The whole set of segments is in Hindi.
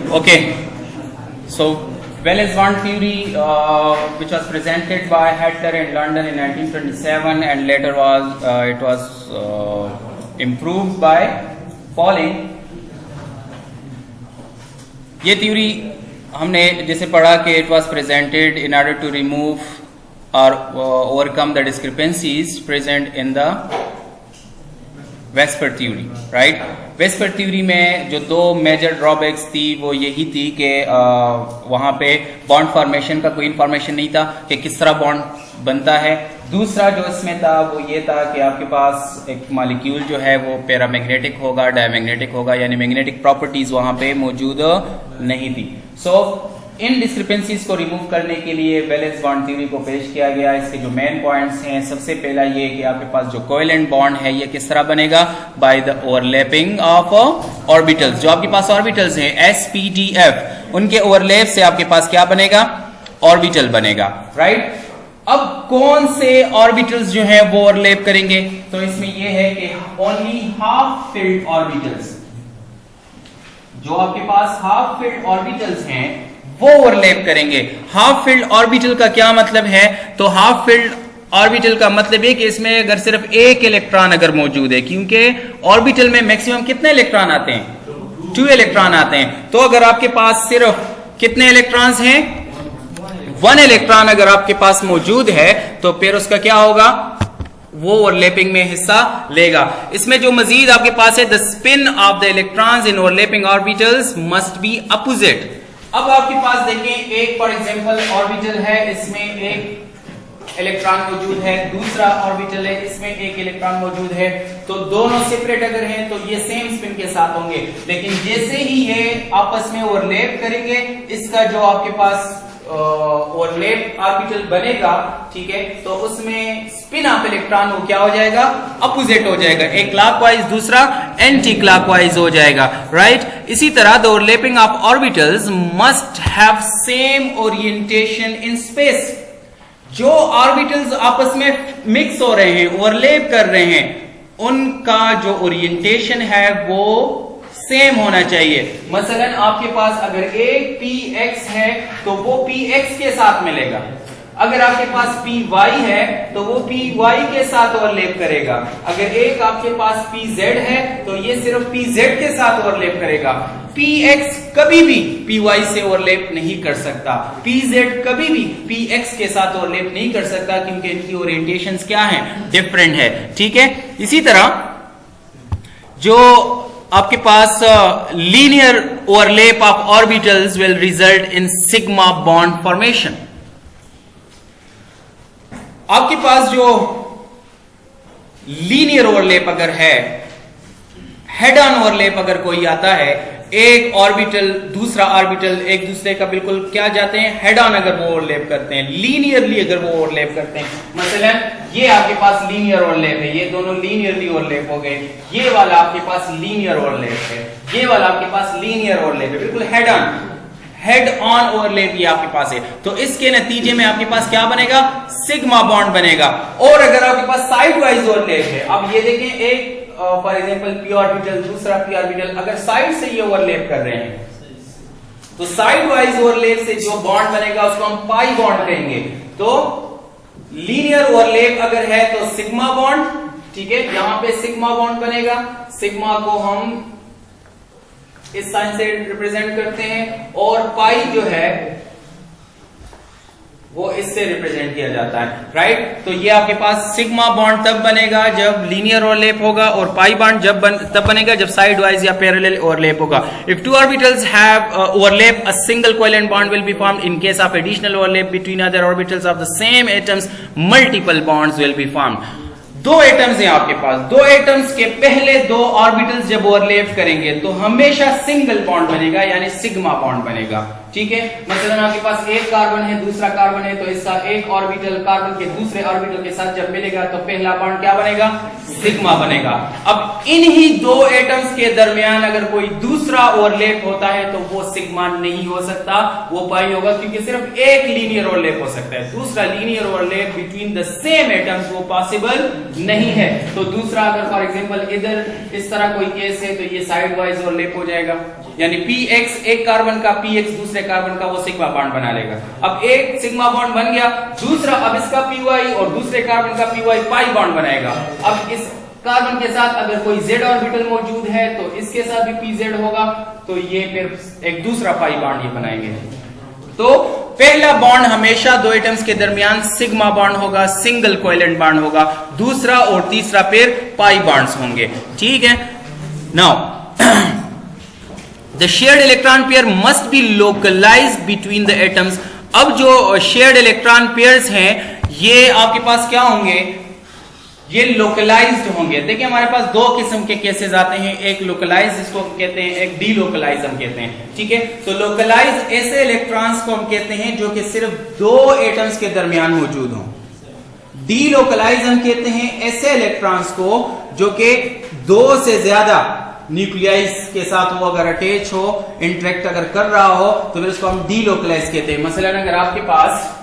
Okay, so Wallace bond theory, which was presented by Hadler in London in 1927, and later it was improved by Pauling. ये थ्योरी हमने जैसे पढ़ा कि it was presented in order to remove or overcome the discrepancies present in the VSEPR theory, right. VSEPR theory में जो दो मेजर ड्रॉबैक्स थी वो यही थी कि वहां पे बॉन्ड फॉर्मेशन का कोई इंफॉर्मेशन नहीं था कि किस तरह बॉन्ड बनता है। दूसरा जो इसमें था वो ये था कि आपके पास एक मॉलिक्यूल जो है वो पैरामैग्नेटिक होगा, डायमैग्नेटिक होगा, यानी मैग्नेटिक प्रॉपर्टीज वहां पे मौजूद नहीं थी। सो इन डिस्क्रिपेंसीज को रिमूव करने के लिए वैलेंस बॉन्ड थ्योरी को पेश किया गया। इसके जो मेन पॉइंट्स हैं, सबसे पहला ये कि आपके पास जो कोवेलेंट बॉन्ड है ये किस तरह बनेगा, by the overlapping of orbitals. जो आपके पास ऑर्बिटल्स हैं SPDF, उनके ओवरलैप से आपके पास क्या बनेगा, ऑर्बिटल बनेगा, राइट। अब कौन से ऑर्बिटल्स जो है वो ओवरलैप करेंगे, तो इसमें ये है कि ओनली हाफ फिल्ड ऑर्बिटल्स, जो आपके पास हाफ फिल्ड ऑर्बिटल्स हैं वो ओवरलैप करेंगे। हाफ फील्ड ऑर्बिटल का क्या मतलब है, तो हाफ फील्ड ऑर्बिटल का मतलब है कि इसमें अगर सिर्फ एक इलेक्ट्रॉन अगर मौजूद है, क्योंकि ऑर्बिटल में मैक्सिमम कितने इलेक्ट्रॉन आते हैं, 2 इलेक्ट्रॉन आते हैं। तो अगर आपके पास सिर्फ कितने इलेक्ट्रॉन्स हैं, 1 इलेक्ट्रॉन अगर आपके पास मौजूद है तो फिर उसका क्या होगा, वो ओवरलैपिंग में हिस्सा लेगा। इसमें जो मजीद आपके पास है, the spin off the electrons in overlapping orbitals must be opposite. अब आपके पास देखें, एक फॉर एग्जांपल ऑर्बिटल है, इसमें एक इलेक्ट्रॉन मौजूद है, दूसरा ऑर्बिटल है, इसमें एक इलेक्ट्रॉन मौजूद है, तो दोनों सेपरेट अगर हैं तो ये सेम स्पिन के साथ होंगे। लेकिन जैसे ही ये आपस में ओवरलैप करेंगे, इसका जो आपके पास ओवरलैप ऑर्बिटल बनेगा, ठीक है, तो उसमें स्पिन ऑफ इलेक्ट्रॉन वो क्या हो जाएगा, अपोजिट हो जाएगा। एक क्लॉकवाइज, दूसरा एंटी क्लॉकवाइज हो जाएगा, राइट। इसी तरह the overlapping of orbitals must have same orientation in space. जो ऑर्बिटल्स आपस में मिक्स हो रहे हैं, ओवरलैप कर रहे हैं, उनका जो ओरिएंटेशन है वो सेम होना चाहिए। मसलन आपके पास अगर एक px है तो वो px के साथ मिलेगा, अगर आपके पास py है तो वो py के साथ ओवरलैप करेगा, अगर एक आपके पास pz है तो ये सिर्फ pz के साथ ओवरलैप करेगा। px कभी भी py से ओवरलैप नहीं कर सकता, pz कभी भी px के साथ ओवरलैप नहीं कर सकता, क्योंकि इनकी ओरिएंटेशंस क्या हैं, डिफरेंट है, ठीक है। इसी तरह जो आपके पास linear overlap of orbitals will result in sigma bond formation. आपके पास जो लीनियर ओवरलैप अगर है, हेड ऑन ओवरलैप अगर कोई आता है, एक ऑर्बिटल दूसरा ऑर्बिटल एक दूसरे का बिल्कुल क्या जाते हैं, हेड ऑन अगर वो ओवरलैप करते हैं, लीनियरली अगर वो ओवरलैप करते हैं, मसलन ये आपके पास लीनियर ओवरलैप है, ये दोनों लीनियरली ओवरलैप हो गए, ये वाला आपके पास लीनियर ओवरलैप है, ये वाला आपके पास लीनियर ओवरलैप है, बिल्कुल हेड ऑन ओवरलैप ये आपके पास है। तो इसके नतीजे में आपके पास क्या बनेगा, सिग्मा बॉन्ड बनेगा। और अगर आपके पास साइड वाइज ओवरलैप है, अब ये देखें, एक फॉर एग्जांपल p ऑर्बिटल, दूसरा p ऑर्बिटल, अगर साइड से ये ओवरलैप कर रहे हैं तो साइड वाइज ओवरलैप से जो बॉन्ड बनेगा उसको हम पाई बॉन्ड कहेंगे। तो लीनियर ओवरलैप अगर है तो सिग्मा बॉन्ड, ठीक है, यहां पे सिग्मा बॉन्ड बनेगा। सिग्मा को हम इस साइन से रिप्रेजेंट करते हैं, और पाई जो है वो इससे रिप्रेजेंट किया जाता है, राइट। तो ये आपके पास सिग्मा बॉन्ड तब बनेगा जब लीनियर ओवरलैप होगा, और पाई बॉन्ड तब बनेगा जब साइड वाइज या पैरेलल ओवरलैप होगा। If two orbitals have overlap, a single covalent bond will be formed. In case of additional overlap between other orbitals of the same atoms, multiple bonds will be formed. दो एटम्स हैं आपके पास, दो एटम्स के पहले दो ऑर्बिटल्स जब ओवरलैप करेंगे तो हमेशा सिंगल बॉन्ड बनेगा, यानी सिग्मा बॉन्ड बनेगा, ठीक है। मसलन आपके पास एक कार्बन है, दूसरा कार्बन है, तो इसका एक ऑर्बिटल कार्बन के दूसरे ऑर्बिटल के साथ जब मिलेगा तो पहला बॉन्ड क्या बनेगा, सिग्मा बनेगा। अब इन्हीं दो एटम्स के दरमियान अगर कोई दूसरा ओवरलैप होता है तो वो सिग्मा नहीं हो सकता, वो पाई होगा, क्योंकि सिर्फ एक लीनियर ओवरलैप हो सकता है, दूसरा linear overlap between the same atoms वो पॉसिबल नहीं है। तो दूसरा अगर फॉर एग्जांपल इधर इस तरह कोई केस है तो ये साइड वाइज ओवरलैप हो जाएगा, यानी px एक कार्बन का px दूसरे कार्बन का वो सिग्मा बॉन्ड बना लेगा। अब एक सिग्मा बॉन्ड बन गया, दूसरा अब इसका py और दूसरे कार्बन का py पाई बॉन्ड बनाएगा। अब इस कार्बन के साथ अगर कोई z ऑर्बिटल मौजूद है तो इसके साथ भी pz होगा, तो ये फिर एक दूसरा पाई बॉन्ड ये बनाएंगे। तो पहला बॉन्ड हमेशा दो एटम्स के दरमियान सिग्मा बॉन्ड होगा, सिंगल कोवेलेंट बॉन्ड होगा। दूसरा और तीसरा फिर पाई बॉन्ड्स होंगे, ठीक है। Now the shared electron pair must be localised between the atoms. अब जो शेयर्ड इलेक्ट्रॉन पेयर्स हैं ये आपके पास क्या होंगे, ये लोकलाइज्ड होंगे। देखिए हमारे पास दो किस्म के केसेस आते हैं, एक लोकलाइज इसको कहते हैं, एक डी लोकलाइज हम कहते हैं, ठीक है। तो लोकलाइज ऐसे इलेक्ट्रॉन्स को हम कहते हैं जो कि सिर्फ दो एटम्स के दरमियान मौजूद हों। डी लोकलाइज हम कहते हैं ऐसे इलेक्ट्रॉन्स को जो कि दो से ज्यादा न्यूक्लियाइज के साथ वो अगर अटैच हो, इंटरेक्ट अगर कर रहा हो, तो फिर उसको हम डी लोकलाइज कहते हैं। मसलन अगर आपके पास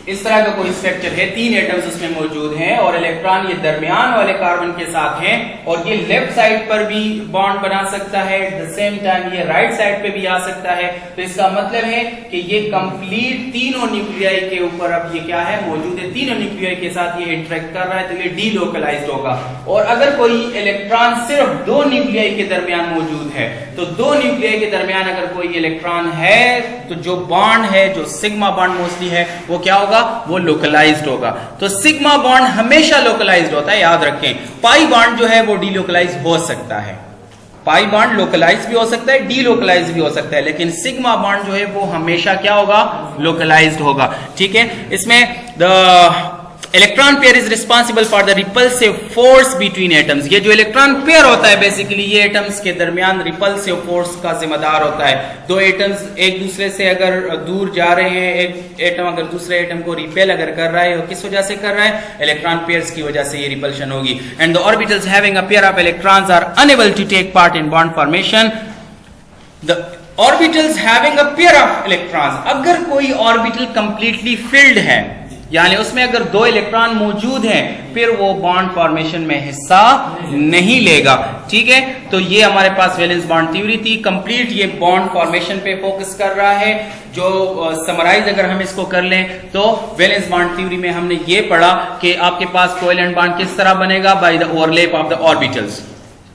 इस तरह का कोई स्ट्रक्चर है, तीन एटम्स उसमें मौजूद हैं और इलेक्ट्रॉन ये दरमियान वाले कार्बन के साथ हैं और ये लेफ्ट साइड पर भी बॉन्ड बना सकता है, एट द सेम टाइम ये राइट साइड पे भी आ सकता है। तो इसका मतलब है कि ये कंप्लीट तीनों न्यूक्लियाई के ऊपर अब ये क्या है मौजूद है, तीनों न्यूक्लियाई के साथ ये इंटरेक्ट कर रहा है, तो ये डी लोकलाइज्ड होगा। और अगर कोई इलेक्ट्रॉन सिर्फ दो न्यूक्लियाई के दरमियान मौजूद है, तो दो न्यूक्लियाई के दरमियान अगर कोई इलेक्ट्रॉन है तो जो बॉन्ड है, जो सिग्मा बॉन्ड मोस्टली है, वो क्या होगा, वो लोकलाइज्ड होगा। तो सिग्मा बॉन्ड हमेशा लोकलाइज्ड होता है, याद रखें। पाई बॉन्ड जो है वो डीलोकलाइज हो सकता है, पाई बॉन्ड लोकलाइज भी हो सकता है, डीलोकलाइज भी हो सकता है, लेकिन सिग्मा बॉन्ड जो है वो हमेशा क्या होगा, लोकलाइज्ड होगा, ठीक है। इसमें the electron pair is responsible for the repulsive force between atoms. ये जो इलेक्ट्रॉन पेयर होता है बेसिकली ये एटम्स के दरमियान रिपल्सिव फोर्स का जिम्मेदार होता है। दो एटम्स एक दूसरे से अगर दूर जा रहे हैं, एक एटम अगर दूसरे एटम को रिपेल अगर कर रहा है, किस वजह से कर रहा है, इलेक्ट्रॉन पेयर्स की वजह से ये रिपल्शन होगी। And the orbitals having a pair of electrons are unable to take part in bond formation. The orbitals having a pair of electrons, अगर कोई ऑर्बिटल कंप्लीटली फिल्ड है, यानी उसमें अगर दो इलेक्ट्रॉन मौजूद हैं, फिर वो बॉन्ड फॉर्मेशन में हिस्सा नहीं लेगा, ठीक है। तो ये हमारे पास वैलेंस बॉन्ड थ्योरी थी, कंप्लीट ये बॉन्ड फॉर्मेशन पे फोकस कर रहा है। जो समराइज अगर हम इसको कर लें तो वैलेंस बॉन्ड थ्योरी में हमने ये पढ़ा कि आपके पास कोवेलेंट बॉन्ड किस तरह बनेगा, by the overlap of the orbitals,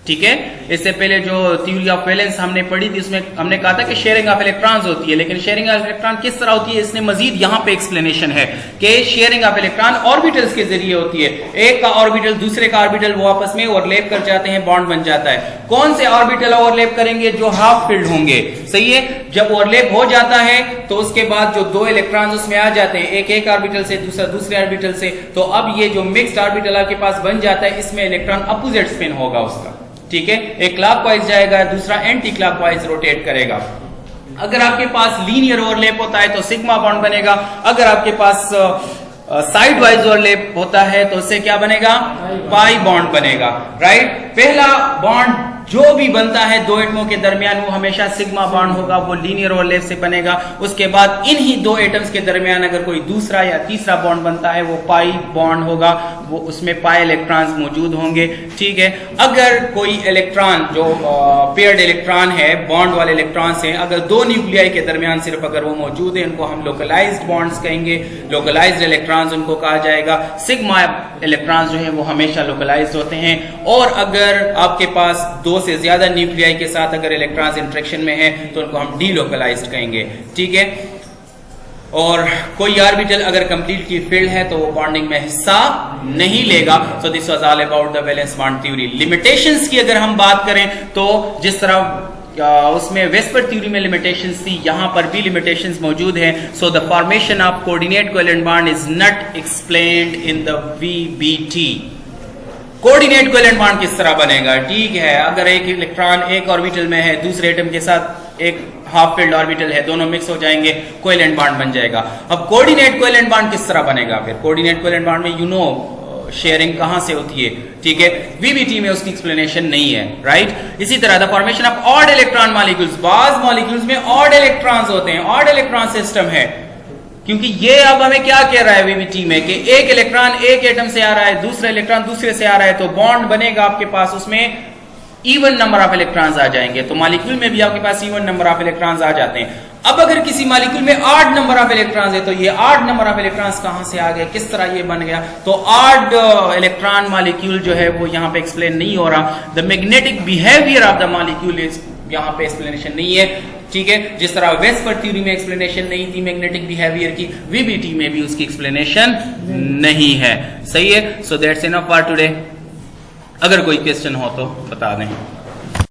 ठीक है। इससे पहले जो थ्योरी ऑफ वैलेंस हमने पढ़ी थी उसमें हमने कहा था कि शेयरिंग ऑफ इलेक्ट्रॉन्स होती है, लेकिन शेयरिंग ऑफ इलेक्ट्रॉन किस तरह होती है, इसने मजीद यहां पे एक्सप्लेनेशन है कि शेयरिंग ऑफ इलेक्ट्रॉन ऑर्बिटल्स के जरिए होती है। एक का ऑर्बिटल दूसरे का ऑर्बिटल वो आपस में ओवरलैप कर जाते हैं, बॉन्ड बन जाता है। कौन से ऑर्बिटल ओवरलैप करेंगे, जो हाफ फिल्ड होंगे, सही है। जब ओवरलैप हो जाता है तो उसके बाद जो दो इलेक्ट्रॉन उसमें आ जाते हैं, एक ऑर्बिटल से दूसरा दूसरे ऑर्बिटल से, तो अब ये जो मिक्स्ड ऑर्बिटल आपके पास बन जाता है, इसमें इलेक्ट्रॉन अपोजिट स्पिन होगा उसका, ठीक है। एक क्लॉकवाइज जाएगा, दूसरा एंटी क्लॉकवाइज रोटेट करेगा। अगर आपके पास लीनियर ओवरलैप होता है तो सिग्मा बॉन्ड बनेगा, अगर आपके पास साइड वाइज ओवरलैप होता है तो उससे क्या बनेगा, पाई बॉन्ड बनेगा, राइट। पहला बॉन्ड जो भी बनता है दो एटमों के दरमियान वो हमेशा सिग्मा बॉन्ड होगा, वो लीनियर ओवरलैप से बनेगा। उसके बाद इन्हीं दो एटम्स के दरमियान अगर कोई दूसरा या तीसरा बॉन्ड बनता है वो पाई बॉन्ड होगा, वो उसमें पाई इलेक्ट्रॉन्स मौजूद होंगे, ठीक है। अगर कोई इलेक्ट्रॉन जो पेयर्ड इलेक्ट्रॉन है, बॉन्ड वाले इलेक्ट्रॉन्स हैं, अगर दो न्यूक्लियाई के दरमियान सिर्फ अगर वो मौजूद है, उनको हम लोकलाइज्ड बॉन्ड्स कहेंगे, लोकलाइज्ड इलेक्ट्रॉन्स उनको कहा जाएगा। सिग्मा इलेक्ट्रॉन्स जो है वो हमेशा लोकलाइज्ड होते हैं। और अगर आपके पास दो से ज्यादा न्यूक्लियाई के साथ अगर इलेक्ट्रॉन्स इंटरेक्शन में है तो उनको हम डीलोकलाइज्ड कहेंगे, ठीक है। और कोई ऑर्बिटल अगर कंप्लीटली फिल्ड है तो वो बॉन्डिंग में हिस्सा नहीं लेगा। So this was all about the valence bond theory. Limitations की अगर हम बात करें तो जिस तरह उसमें वेस्पर थ्योरी में लिमिटेशंस थी, यहां पर भी लिमिटेशंस मौजूद हैं। So the formation of coordinate covalent bond is not explained in the VBT. Coordinate covalent bond किस तरह बनेगा, ठीक है। अगर एक इलेक्ट्रॉन एक ऑर्बिटल में है, दूसरे एटम के साथ एक हाफ फिल्ड ऑर्बिटल है, दोनों मिक्स हो जाएंगे, कोवेलेंट बॉन्ड बन जाएगा। अब कोऑर्डिनेट कोवेलेंट बॉन्ड किस तरह बनेगा, फिर कोऑर्डिनेट कोवेलेंट बॉन्ड में यू नो शेयरिंग कहां से होती है, ठीक है। वीबीटी में उसकी एक्सप्लेनेशन नहीं है, राइट। इसी तरह the formation of odd electron molecules, बाज मॉलिक्यूल्स में ऑड इलेक्ट्रॉन्स होते हैं, ऑड इलेक्ट्रॉन सिस्टम है, क्योंकि ये अब हमें क्या कह रहा है वीबीटी में कि एक इलेक्ट्रॉन एक एटम से आ रहा है, दूसरा इलेक्ट्रॉन दूसरे से आ रहा है, तो बॉन्ड बनेगा आपके पास उसमें इवन नंबर ऑफ इलेक्ट्रॉन्स आ जाएंगे। तो मॉलिक्यूल में भी आपके पास इवन नंबर ऑफ इलेक्ट्रॉन्स आ जाते हैं। अब अगर किसी मॉलिक्यूल में ऑड नंबर ऑफ इलेक्ट्रॉन्स है तो ये ऑड नंबर ऑफ इलेक्ट्रॉन्स कहां से आ गए, किस तरह ये बन गया, तो ऑड इलेक्ट्रॉन मॉलिक्यूल जो है वो यहां पे एक्सप्लेन नहीं हो रहा। The magnetic behaviour of the molecule is यहां पे एक्सप्लेनेशन नहीं है, ठीक है। जिस तरह वेस्पर थ्योरी में एक्सप्लेनेशन नहीं थी मैग्नेटिक बिहेवियर की, वीबीटी में भी उसकी एक्सप्लेनेशन नहीं है। सही है। So that's enough for today. अगर कोई क्वेश्चन हो तो बता दें।